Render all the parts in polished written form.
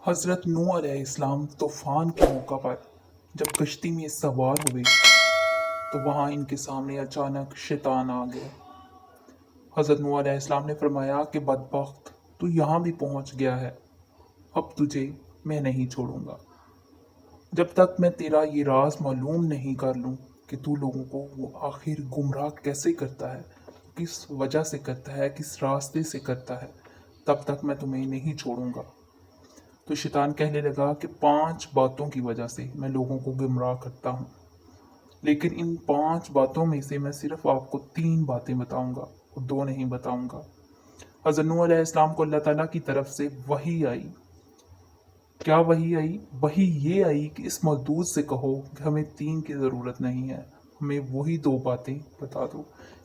حضرت نوح علیہ السلام طوفان کے موقع پر جب کشتی میں سوار ہوئے تو وہاں ان کے سامنے اچانک شیطان آ گیا۔ حضرت نوح علیہ السلام نے فرمایا کہ بدبخت، تو یہاں بھی پہنچ گیا ہے، اب تجھے میں نہیں چھوڑوں گا جب تک میں تیرا یہ راز معلوم نہیں کر لوں کہ تو لوگوں کو وہ آخر گمراہ کیسے کرتا ہے، کس وجہ سے کرتا ہے، کس راستے سے کرتا ہے، تب تک میں تمہیں نہیں چھوڑوں گا۔ تو شیطان کہنے لگا کہ 5 باتوں کی وجہ سے میں لوگوں کو گمراہ کرتا ہوں، لیکن ان 5 باتوں میں سے میں صرف آپ کو 3 باتیں بتاؤں گا اور 2 نہیں بتاؤں گا۔ حضرت نوح علیہ السلام کو اللہ تعالیٰ کی طرف سے وحی آئی۔ کیا وحی آئی؟ وحی یہ آئی کہ اس مودود سے کہو کہ ہمیں 3 کی ضرورت نہیں ہے، ہمیں وہی 2 باتیں بتا دو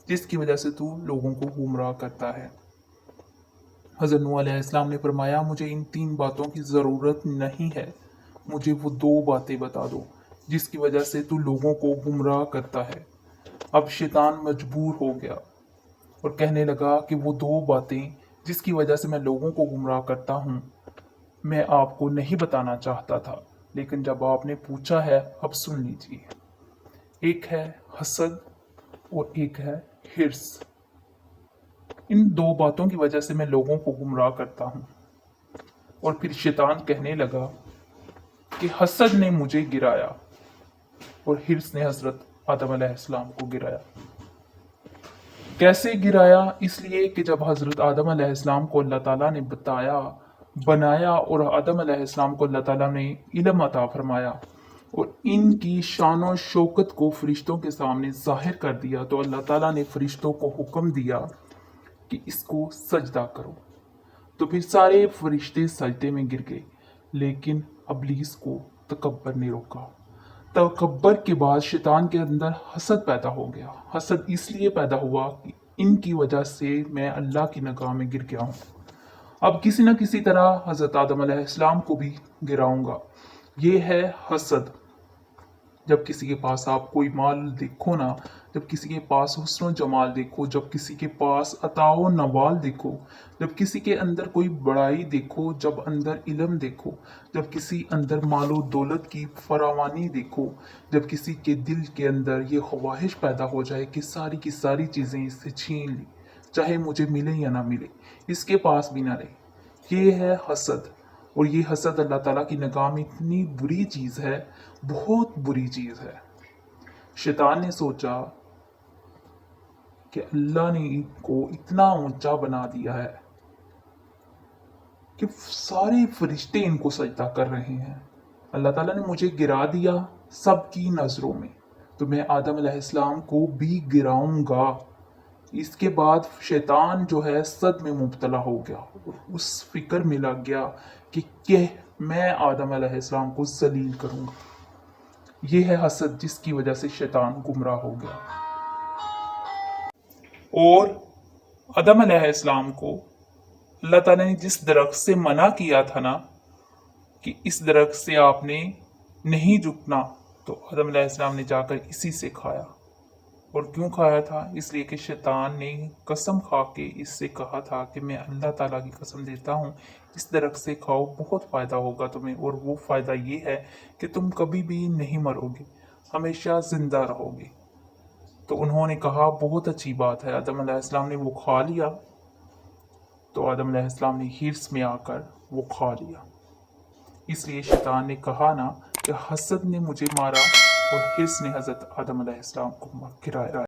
جس کی وجہ سے تو لوگوں کو گمراہ کرتا ہے۔ حضرت نوح علیہ السلام نے فرمایا مجھے ان 3 باتوں کی ضرورت نہیں ہے، مجھے وہ 2 باتیں بتا دو جس کی وجہ سے تو لوگوں کو گمراہ کرتا ہے۔ اب شیطان مجبور ہو گیا اور کہنے لگا کہ وہ 2 باتیں جس کی وجہ سے میں لوگوں کو گمراہ کرتا ہوں میں آپ کو نہیں بتانا چاہتا تھا، لیکن جب آپ نے پوچھا ہے اب سن لیجیے۔ ایک ہے حسد اور ایک ہے حرص۔ ان 2 باتوں کی وجہ سے میں لوگوں کو گمراہ کرتا ہوں۔ اور پھر شیطان کہنے لگا کہ حسد نے مجھے گرایا اور حرص نے حضرت آدم علیہ السلام کو گرایا۔ کیسے گرایا؟ اس لیے کہ جب حضرت آدم علیہ السلام کو اللہ تعالیٰ نے بنایا اور آدم علیہ السلام کو اللہ تعالیٰ نے علم عطا فرمایا اور ان کی شان و شوکت کو فرشتوں کے سامنے ظاہر کر دیا، تو اللہ تعالیٰ نے فرشتوں کو حکم دیا کہ اس کو سجدہ کرو، تو پھر سارے فرشتے سجدے میں گر گئے، لیکن ابلیس کو تکبر نے روکا۔ تکبر کے بعد شیطان کے اندر حسد پیدا ہو گیا۔ حسد اس لیے پیدا ہوا کہ ان کی وجہ سے میں اللہ کی نگاہ میں گر گیا ہوں، اب کسی نہ کسی طرح حضرت آدم علیہ السلام کو بھی گراؤں گا۔ یہ ہے حسد۔ جب کسی کے پاس آپ کوئی مال دیکھو نا، جب کسی کے پاس حسن و جمال دیکھو، جب کسی کے پاس عطا و نوال دیکھو، جب کسی کے اندر کوئی بڑائی دیکھو، جب اندر علم دیکھو، جب کسی اندر مال و دولت کی فراوانی دیکھو، جب کسی کے دل کے اندر یہ خواہش پیدا ہو جائے کہ ساری کی ساری چیزیں اس سے چھین لی، چاہے مجھے ملے یا نہ ملے، اس کے پاس بھی نہ رہے، یہ ہے حسد۔ اور یہ حسد اللہ تعالیٰ کی نگاہ میں اتنی بری چیز ہے، بہت بری چیز ہے۔ شیطان نے سوچا کہ اللہ نے ان کو اتنا اونچا بنا دیا ہے کہ سارے فرشتے ان کو سجدہ کر رہے ہیں، اللہ تعالیٰ نے مجھے گرا دیا سب کی نظروں میں، تو میں آدم علیہ السلام کو بھی گراؤں گا۔ اس کے بعد شیطان جو ہے صد میں مبتلا ہو گیا اور اس فکر میں لگ گیا کہ میں آدم علیہ السلام کو ذلیل کروں گا۔ یہ ہے حسد جس کی وجہ سے شیطان گمراہ ہو گیا۔ اور آدم علیہ السلام کو اللہ تعالیٰ نے جس درخت سے منع کیا تھا نا کہ اس درخت سے آپ نے نہیں جھکنا، تو آدم علیہ السلام نے جا کر اسی سے کھایا۔ اور کیوں کھایا تھا؟ اس لیے کہ شیطان نے قسم کھا کے اس سے کہا تھا کہ میں اللہ تعالیٰ کی قسم دیتا ہوں اس درخت سے کھاؤ، بہت فائدہ ہوگا تمہیں، اور وہ فائدہ یہ ہے کہ تم کبھی بھی نہیں مرو گے، ہمیشہ زندہ رہو گے۔ تو انہوں نے کہا بہت اچھی بات ہے، آدم علیہ السلام نے وہ کھا لیا، تو آدم علیہ السلام نے حرص میں آ کر وہ کھا لیا۔ اس لیے شیطان نے کہا نا کہ حسد نے مجھے مارا اور حرص نے حضرت آدم علیہ السلام کو گرایا۔